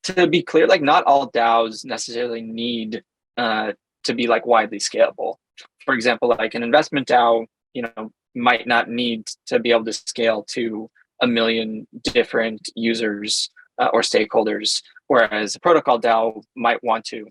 to be clear, like not all DAOs necessarily need to be like widely scalable. For example, like an investment DAO, might not need to be able to scale to a million different users or stakeholders, whereas a protocol DAO might want to.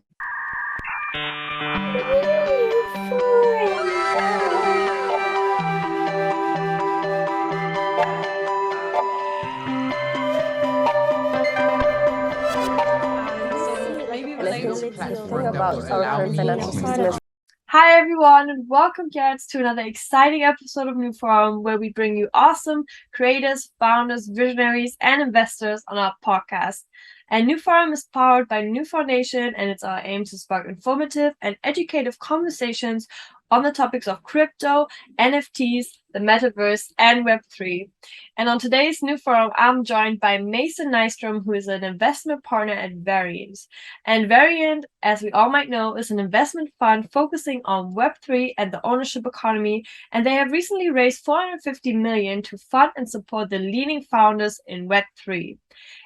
Hi everyone, and welcome guys to another exciting episode of NEWFORUM, where we bring you awesome creators, founders, visionaries, and investors on our podcast. And NEWFORUM is powered by New Foundation, and it's our aim to spark informative and educative conversations on the topics of crypto, NFTs, the metaverse, and Web3. And on today's NEWFORUM, I'm joined by Mason Nystrom, who is an investment partner at Variant. And Variant, as we all might know, is an investment fund focusing on Web3 and the ownership economy. And they have recently raised $450 million to fund and support the leading founders in Web3.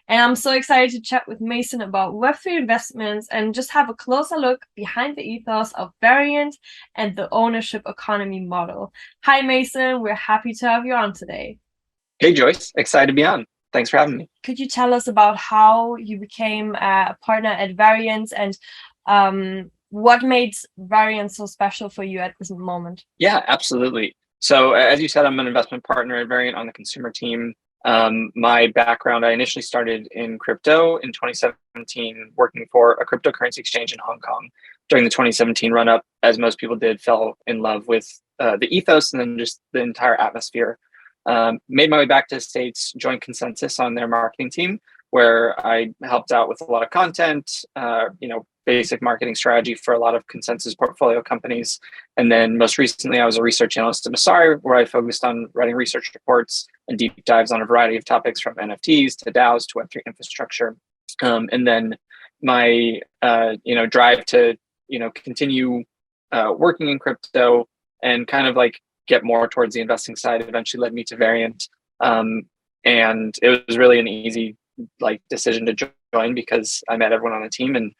And I'm so excited to chat with Mason about Web3 investments and just have a closer look behind the ethos of Variant and the ownership economy model. Hi, Mason. We're happy to have you on today. Hey, Joyce. Excited to be on. Thanks for having me. Could you tell us about how you became a partner at Variant and what made Variant so special for you at this moment? Yeah, absolutely. So as you said, I'm an investment partner at Variant on the consumer team. My background, I initially started in crypto in 2017, working for a cryptocurrency exchange in Hong Kong. During the 2017 run-up, as most people did, fell in love with the ethos and then just the entire atmosphere. Made my way back to the States, joined Consensus on their marketing team, where I helped out with a lot of content, basic marketing strategy for a lot of Consensus portfolio companies. And then most recently, I was a research analyst at Masari, where I focused on writing research reports and deep dives on a variety of topics from NFTs to Dows to Web3 infrastructure. And then my, drive to, continue working in crypto and kind of like get more towards the investing side eventually led me to Variant. And it was really an easy decision to join because I met everyone on the team and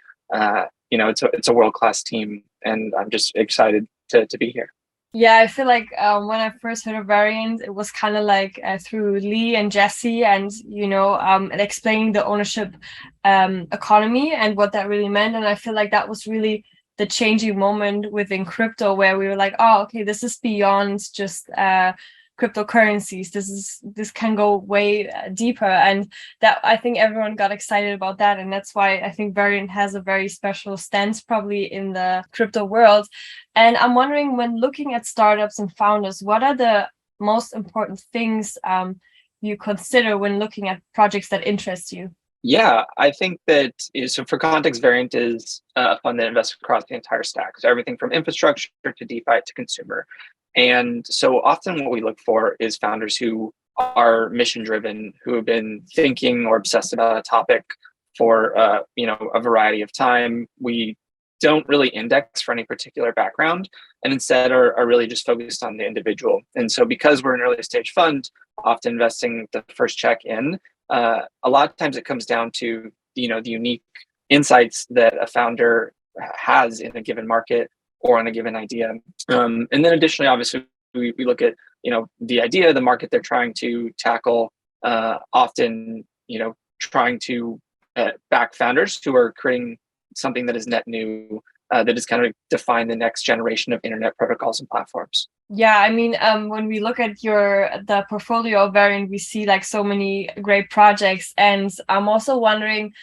it's a world-class team, and I'm just excited to be here. Yeah, I feel like when I first heard of Variant, it was kind of like through Lee and Jesse and, explaining the ownership economy and what that really meant. And I feel like that was really the changing moment within crypto, where we were like, oh, okay, this is beyond just cryptocurrencies. This can go way deeper, and that I think everyone got excited about that, and that's why I think Variant has a very special stance probably in the crypto world. And I'm wondering, when looking at startups and founders, what are the most important things you consider when looking at projects that interest you? Yeah, I think that so for context, Variant is a fund that invests across the entire stack. So everything from infrastructure to DeFi to consumer. And so often what we look for is founders who are mission driven, who have been thinking or obsessed about a topic for a variety of time. We don't really index for any particular background, and instead are really just focused on the individual. And so because we're an early stage fund, often investing the first check in, a lot of times it comes down to the unique insights that a founder has in a given market or on a given idea. And then additionally, obviously, we look at, the idea, the market they're trying to tackle, often, trying to back founders who are creating something that is net new, that is kind of define the next generation of internet protocols and platforms. Yeah, I mean, when we look at the portfolio of Variant, we see like so many great projects. And I'm also wondering,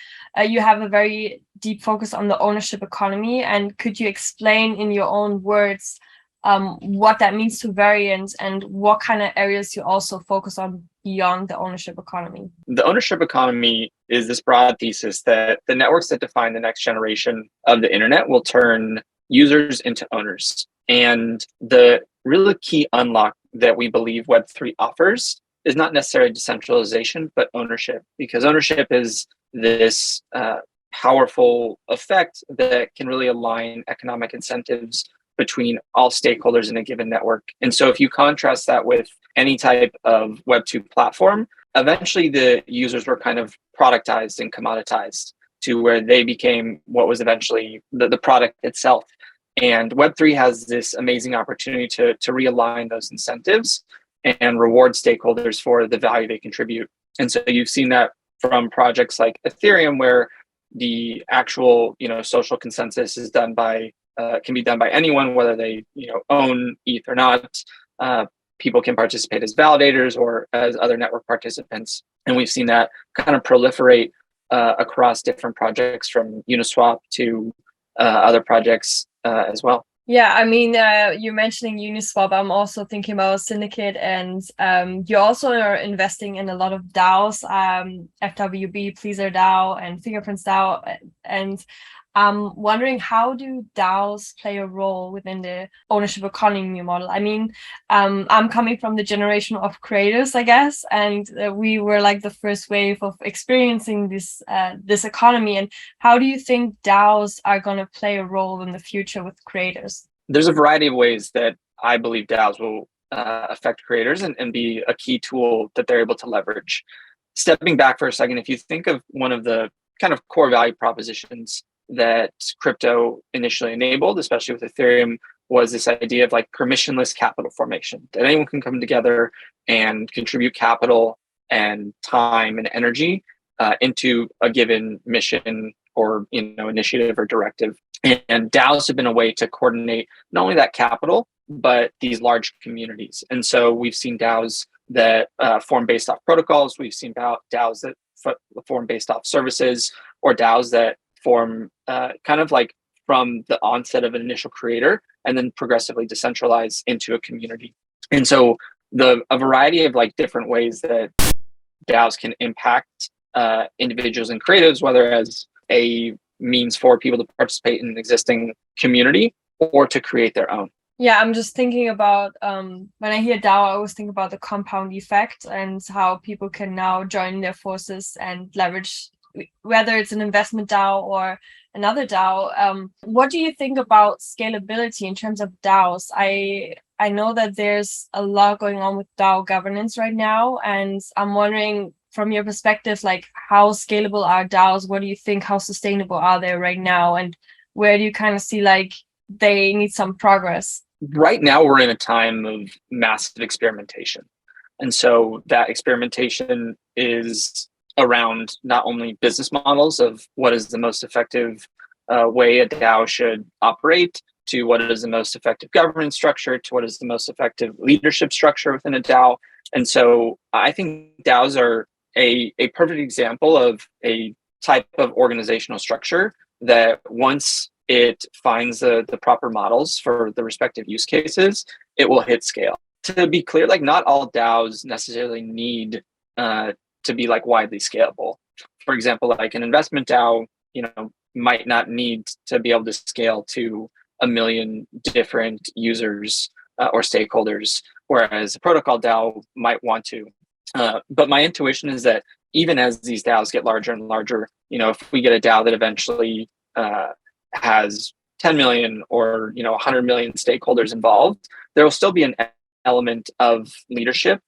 you have a very deep focus on the ownership economy. And could you explain in your own words what that means to Variant and what kind of areas you also focus on beyond the ownership economy? The ownership economy is this broad thesis that the networks that define the next generation of the internet will turn users into owners. And the really key unlock that we believe Web3 offers is not necessarily decentralization, but ownership, because ownership is this powerful effect that can really align economic incentives between all stakeholders in a given network. And so if you contrast that with any type of Web2 platform, eventually the users were kind of productized and commoditized to where they became what was eventually the product itself. And Web3 has this amazing opportunity to realign those incentives and reward stakeholders for the value they contribute. And so you've seen that from projects like Ethereum, where the actual social consensus is done by can be done by anyone, whether they own ETH or not. People can participate as validators or as other network participants, and we've seen that kind of proliferate across different projects, from Uniswap to other projects as well. Yeah, I mean, you're mentioning Uniswap. I'm also thinking about Syndicate, and you also are investing in a lot of DAOs, FWB, Pleaser DAO, and Fingerprints DAO. And I'm wondering, how do DAOs play a role within the ownership economy model? I mean, I'm coming from the generation of creators, I guess, and we were like the first wave of experiencing this economy. And how do you think DAOs are going to play a role in the future with creators? There's a variety of ways that I believe DAOs will affect creators and be a key tool that they're able to leverage. Stepping back for a second, if you think of one of the kind of core value propositions that crypto initially enabled, especially with Ethereum, was this idea of like permissionless capital formation, that anyone can come together and contribute capital and time and energy into a given mission or initiative or directive. And DAOs have been a way to coordinate not only that capital, but these large communities. And so we've seen DAOs that form based off protocols. We've seen DAOs that form based off services, or DAOs that form kind of like from the onset of an initial creator and then progressively decentralize into a community. And so a variety of like different ways that DAOs can impact individuals and creatives, whether as a means for people to participate in an existing community or to create their own. Yeah, I'm just thinking about when I hear DAO, I always think about the compound effect and how people can now join their forces and leverage, whether it's an investment DAO or another DAO. What do you think about scalability in terms of DAOs? I know that there's a lot going on with DAO governance right now, and I'm wondering, from your perspective, like, how scalable are DAOs? What do you think? How sustainable are they right now? And where do you kind of see like they need some progress? Right now, we're in a time of massive experimentation. And so that experimentation is around not only business models of what is the most effective way a DAO should operate, to what is the most effective governance structure, to what is the most effective leadership structure within a DAO. And so I think DAOs are a perfect example of a type of organizational structure that, once it finds the proper models for the respective use cases, it will hit scale. To be clear, like, not all DAOs necessarily need to be like widely scalable. For example, like an investment DAO, might not need to be able to scale to 1 million different users or stakeholders, whereas a protocol DAO might want to. But my intuition is that even as these DAOs get larger and larger, if we get a DAO that eventually has 10 million or 100 million stakeholders involved, there will still be an element of leadership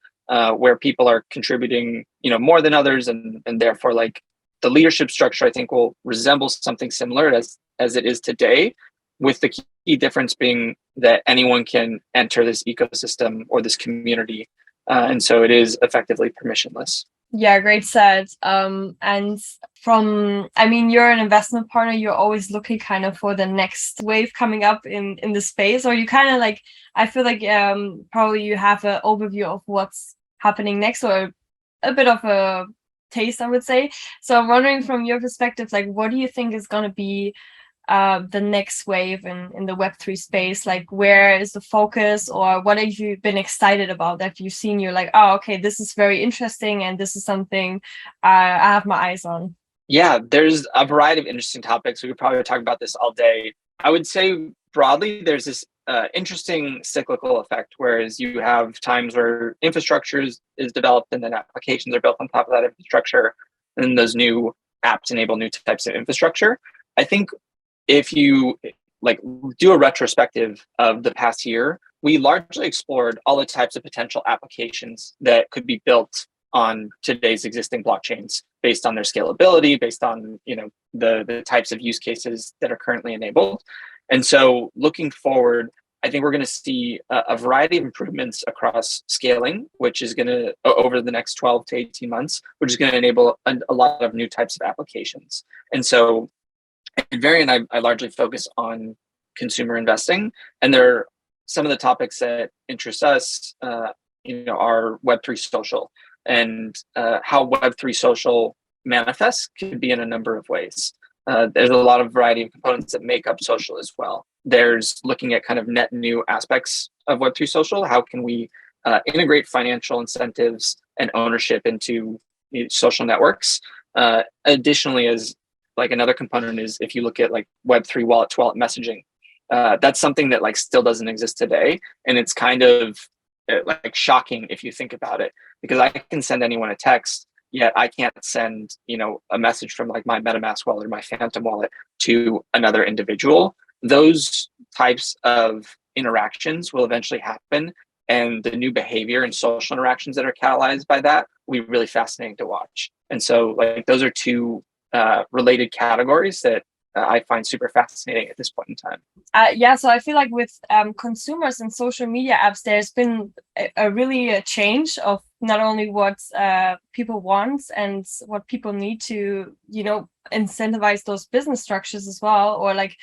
where people are contributing more than others, and therefore, like, the leadership structure, I think, will resemble something similar as it is today, with the key difference being that anyone can enter this ecosystem or this community, and so it is effectively permissionless. Yeah, great said. And you're an investment partner, you're always looking kind of for the next wave coming up in the space, or you kind of like, I feel like probably you have an overview of what's happening next, or a bit of a taste, I would say. So I'm wondering, from your perspective, like, what do you think is going to be the next wave in the Web3 space? Like, where is the focus, or what have you been excited about that you've seen? You're like, oh, okay, this is very interesting, and this is something I have my eyes on. Yeah, there's a variety of interesting topics. We could probably talk about this all day. I would say broadly, there's this interesting cyclical effect, whereas you have times where infrastructure is developed and then applications are built on top of that infrastructure, and those new apps enable new types of infrastructure. I think if you do a retrospective of the past year, we largely explored all the types of potential applications that could be built on today's existing blockchains based on their scalability, based on, the types of use cases that are currently enabled. And so looking forward, I think we're going to see a variety of improvements across scaling, which is going to, over the next 12 to 18 months, which is going to enable a lot of new types of applications. And so in Variant, I largely focus on consumer investing, and some of the topics that interest us, are Web3 social, and how Web3 social manifests could be in a number of ways. There's a lot of variety of components that make up social as well. There's looking at kind of net new aspects of Web3 social. How can we integrate financial incentives and ownership into social networks? Additionally, as like another component is if you look at like Web3 wallet to wallet messaging, that's something that like still doesn't exist today. And it's kind of like shocking if you think about it, because I can send anyone a text, yet I can't send, a message from like my MetaMask wallet or my Phantom wallet to another individual. Those types of interactions will eventually happen. And the new behavior and social interactions that are catalyzed by that will be really fascinating to watch. And so like those are two related categories that I find super fascinating at this point in time. So I feel like with consumers and social media apps, there's been a change of not only what people want and what people need to, incentivize those business structures as well, or like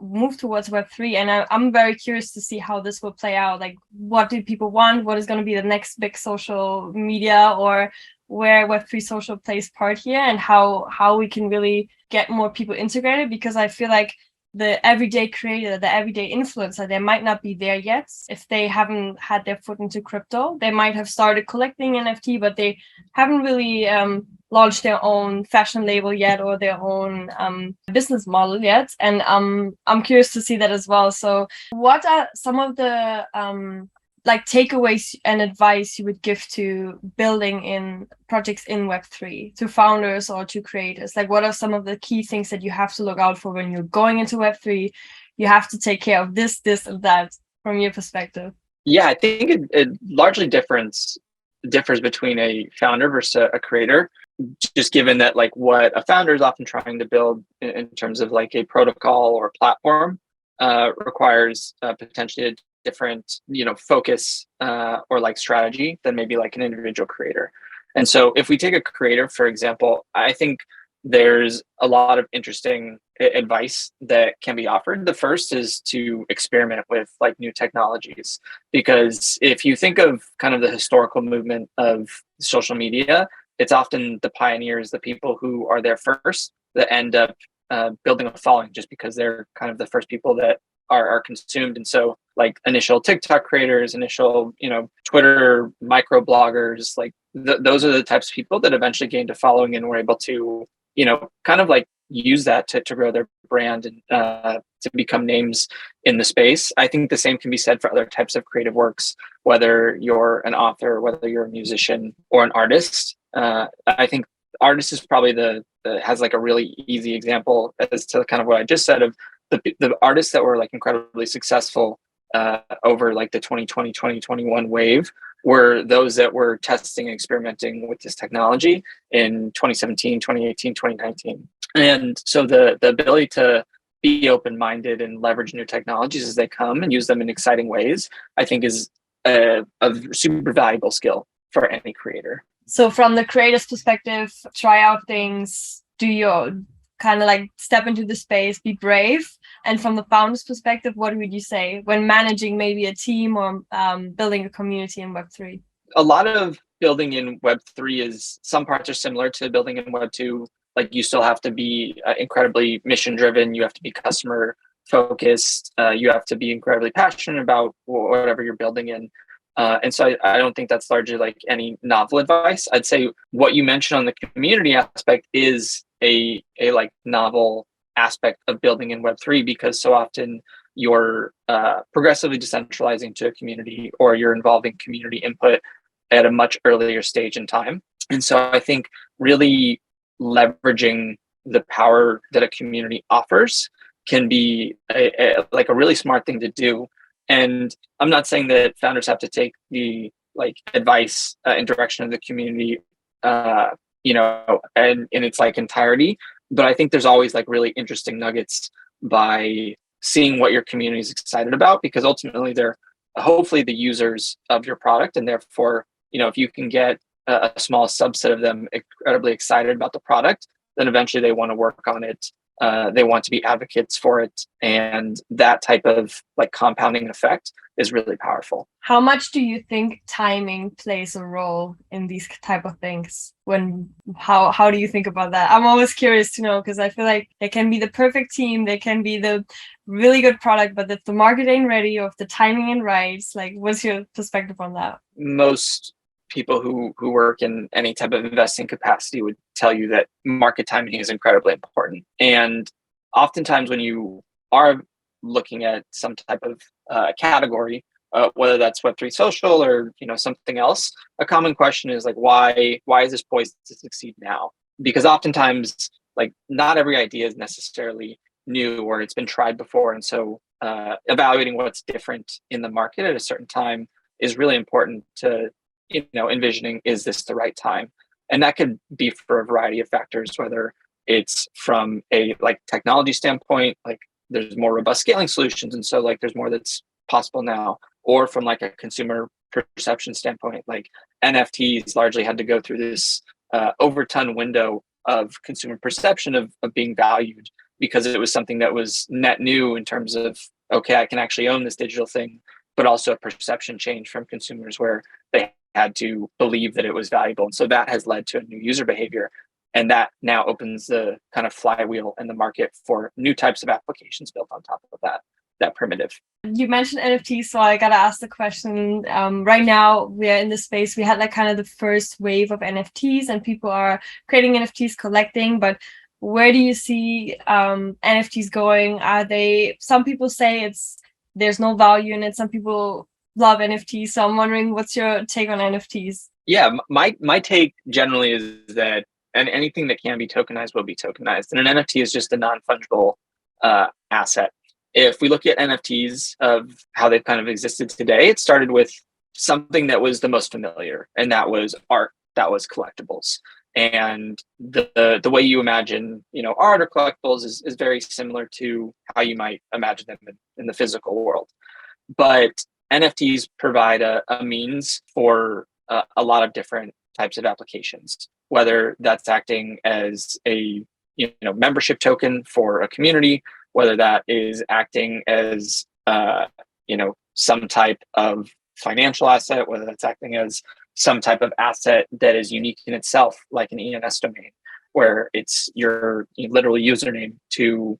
move towards Web3. And I'm very curious to see how this will play out. Like, what do people want? What is going to be the next big social media, or where Web3 social plays part here, and how we can really get more people integrated, because I feel like the everyday creator, the everyday influencer, they might not be there yet. If they haven't had their foot into crypto, they might have started collecting NFT, but they haven't really launched their own fashion label yet, or their own business model yet. And I'm curious to see that as well. So what are some of the takeaways and advice you would give to building in projects in Web3, to founders or to creators? Like, what are some of the key things that you have to look out for when you're going into Web3? You have to take care of this, and that from your perspective. Yeah, I think it largely differs between a founder versus a creator, just given that like what a founder is often trying to build in terms of like a protocol or platform requires potentially a different focus or like strategy than maybe like an individual creator. And so if we take a creator, for example, I think there's a lot of interesting advice that can be offered. The first is to experiment with like new technologies, because if you think of kind of the historical movement of social media, it's often the pioneers, the people who are there first, that end up building a following just because they're kind of the first people that are consumed. And so like initial TikTok creators, initial, Twitter micro bloggers, like those are the types of people that eventually gained a following and were able to, kind of like use that to grow their brand and to become names in the space. I think the same can be said for other types of creative works, whether you're an author, whether you're a musician or an artist. I think artist is probably has like a really easy example as to kind of what I just said of the artists that were like incredibly successful over like the 2020, 2021 wave were those that were testing and experimenting with this technology in 2017, 2018, 2019. And so the ability to be open-minded and leverage new technologies as they come and use them in exciting ways, I think is a super valuable skill for any creator. So from the creator's perspective, try out things, do your kind of like step into the space, be brave. And from the founder's perspective, what would you say when managing maybe a team or building a community in Web3? A lot of building in Web3 is, some parts are similar to building in Web2. Like you still have to be incredibly mission driven. You have to be customer focused. You have to be incredibly passionate about whatever you're building in. And so I don't think that's largely like any novel advice. I'd say what you mentioned on the community aspect is a like novel aspect of building in Web3, because so often you're progressively decentralizing to a community, or you're involving community input at a much earlier stage in time. And so I think really leveraging the power that a community offers can be a really smart thing to do. And I'm not saying that founders have to take the like advice and direction of the community, and in its like entirety. But I think there's always like really interesting nuggets by seeing what your community is excited about, because ultimately they're hopefully the users of your product, and therefore, if you can get a small subset of them incredibly excited about the product, then eventually they want to work on it. They want to be advocates for it, and that type of like compounding effect is really powerful. How much do you think timing plays a role in these type of things? How do you think about that? I'm always curious to know, because I feel like they can be the perfect team, they can be the really good product, but if the market ain't ready or if the timing ain't right, like what's your perspective on that? Most people who work in any type of investing capacity would tell you that market timing is incredibly important. And oftentimes when you are looking at some type of category, whether that's Web3 social or something else, a common question is like, why is this poised to succeed now? Because oftentimes, like, not every idea is necessarily new or it's been tried before, and so evaluating what's different in the market at a certain time is really important to envisioning, is this the right time? And that could be for a variety of factors, whether it's from a like technology standpoint, like there's more robust scaling solutions, and so like there's more that's possible now, or from like a consumer perception standpoint, like NFTs largely had to go through this overton window of consumer perception of being valued, because it was something that was net new in terms of, okay, I can actually own this digital thing, but also a perception change from consumers where they had to believe that it was valuable. And so that has led to a new user behavior. And that now opens the kind of flywheel in the market for new types of applications built on top of that primitive. You mentioned NFTs, so I gotta ask the question. Right now, we are in the space. We had like kind of the first wave of NFTs, and people are creating NFTs, collecting. But where do you see NFTs going? Some people say there's no value in it. Some people love NFTs. So I'm wondering, what's your take on NFTs? Yeah, my take generally is that anything that can be tokenized will be tokenized, and an NFT is just a non-fungible asset. If we look at NFTs of how they've kind of existed today, it started with something that was the most familiar, and that was art, that was collectibles. And the way you imagine, art or collectibles is very similar to how you might imagine them in the physical world. But NFTs provide a means for a lot of different types of applications, whether that's acting as a membership token for a community, whether that is acting as some type of financial asset, whether that's acting as some type of asset that is unique in itself, like an ENS domain, where it's your literal username to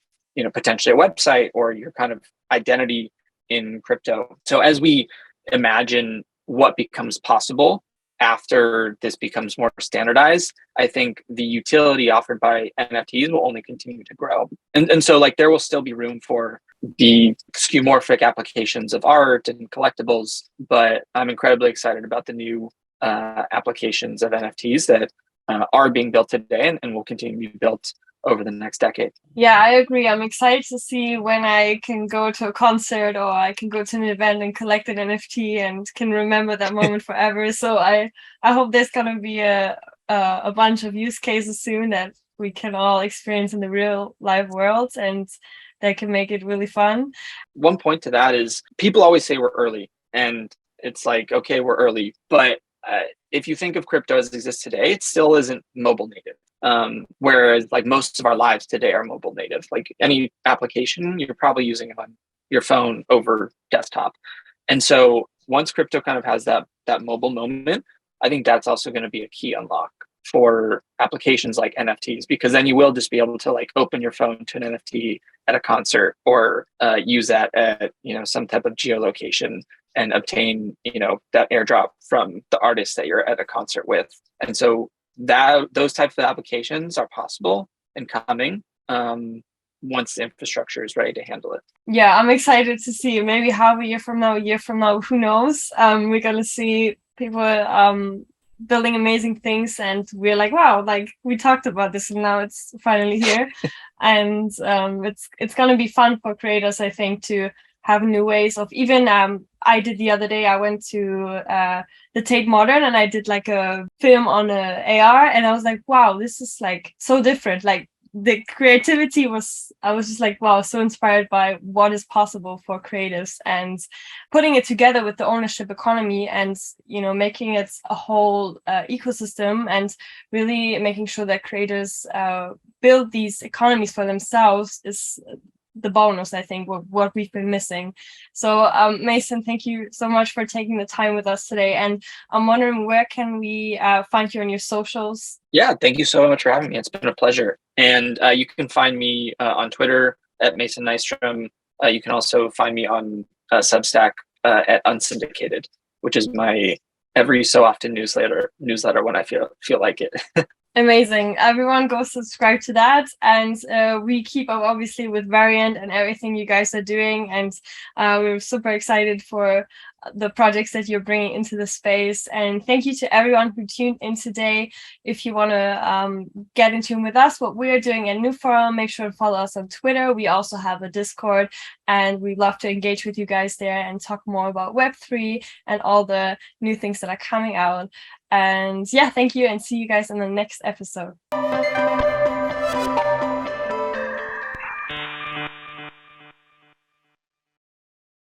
potentially a website or your kind of identity in crypto. So as we imagine what becomes possible after this becomes more standardized, I think the utility offered by NFTs will only continue to grow. And so like there will still be room for the skeuomorphic applications of art and collectibles, but I'm incredibly excited about the new applications of NFTs that are being built today and will continue to be built over the next decade. Yeah, I agree. I'm excited to see when I can go to a concert or I can go to an event and collect an NFT and can remember that moment forever. So I hope there's gonna be a bunch of use cases soon that we can all experience in the real live world, and that can make it really fun. One point to that is people always say we're early, and it's like, okay, we're early, but if you think of crypto as it exists today, it still isn't mobile native. Whereas like most of our lives today are mobile native. Like any application, you're probably using it on your phone over desktop. And so once crypto kind of has that mobile moment, I think that's also going to be a key unlock for applications like NFTs, because then you will just be able to like open your phone to an NFT at a concert, or use that at some type of geolocation and obtain that airdrop from the artist that you're at a concert with. And so those types of applications are possible and coming once the infrastructure is ready to handle it. Yeah, I'm excited to see maybe half a year from now, who knows? We're gonna see people building amazing things, and we're like, wow, like we talked about this and now it's finally here. And it's gonna be fun for creators, I think, to have new ways of even I did the other day, I went to the Tate Modern and I did like a film on AR, and I was like, wow, this is like so different. Like the creativity was, I was just like, wow, so inspired by what is possible for creatives, and putting it together with the ownership economy and, you know, making it a whole ecosystem, and really making sure that creators build these economies for themselves is the bonus, I think, what we've been missing. So Mason, thank you so much for taking the time with us today. And I'm wondering, where can we find you on your socials? Yeah, thank you so much for having me. It's been a pleasure. And you can find me on Twitter at Mason Nystrom. You can also find me on Substack at Unsyndicated, which is my every so often newsletter when I feel like it. Amazing. Everyone go subscribe to that. And we keep up obviously with Variant and everything you guys are doing. And we're super excited for the projects that you're bringing into the space. And thank you to everyone who tuned in today. If you want to get in tune with us, what we're doing at NEWFORUM, make sure to follow us on Twitter. We also have a Discord, and we'd love to engage with you guys there and talk more about Web3 and all the new things that are coming out. And yeah, thank you, and see you guys in the next episode.